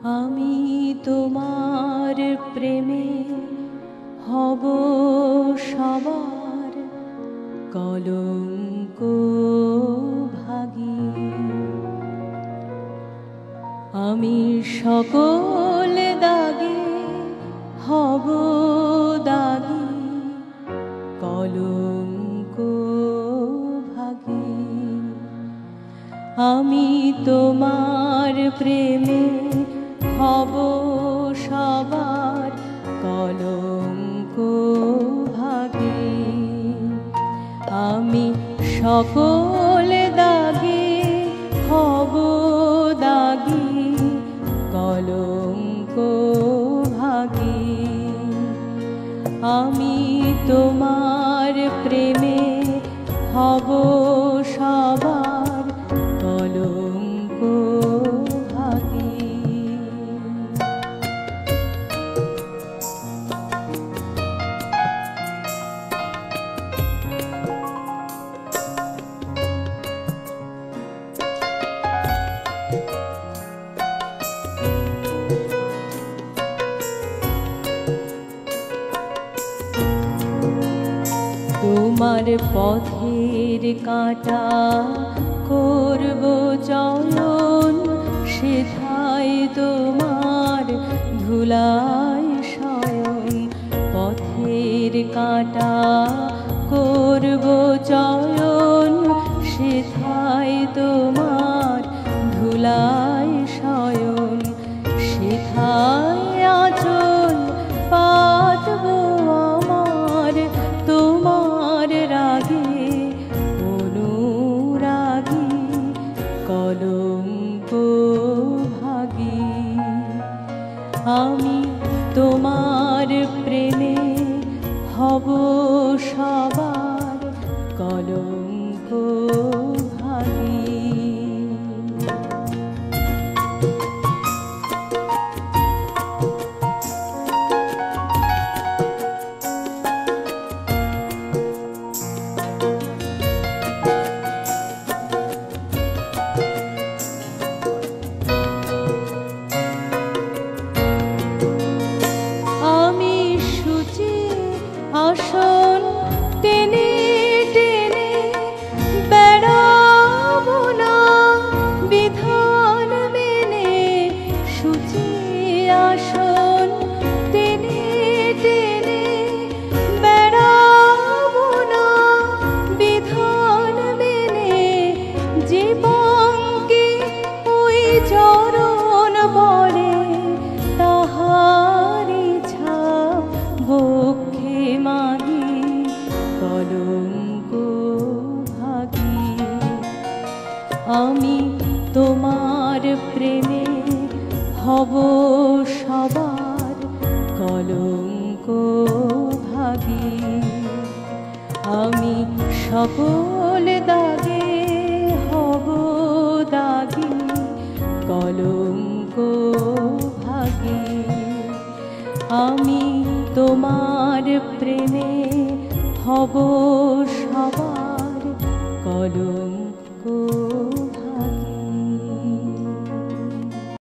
আমি তোমার প্রেমে হব সবার কলঙ্ক ভাগী। আমি সকল দাগে হব দাগী কলঙ্ক ভাগী। আমি তোমার প্রেমে হব সবার কলঙ্ক ভাগী। আমি সকল দাগে হব দাগী কলঙ্ক ভাগী। আমি তোমার প্রেমে হব সবার কলঙ্ক ভাগী। তোমার পথের কাঁটা করব চয়ন, সেথায় তোমার ধুলায় শয়ন। পথের কাঁটা করব চয়ন, সেথায় তোমার ধুলায় শয়ন। সেথায় আঁচল পাতব আমার তোমার রাগে অনুরাগী কলঙ্ক ভাগী। আমি তোমার প্রেমে হব সবার কলঙ্ক ভাগী। আসন টেনে টেনে বেড়াবো না বিধান মেনে। সূচি আসন টেনে টেনে বেড়াবো না বিধান মেনে। জীবনকে ওই চরণ বলে তাহারি ছাপ বক্ষে মাগি কলঙ্ক ভাগী। আমি তোমার প্রেমে হব সবার কলঙ্ক ভাগী। আমি সকল দাগে হব দাগী কলঙ্ক ভাগী। আমি তোমার প্রেমে হব সবার কলঙ্ক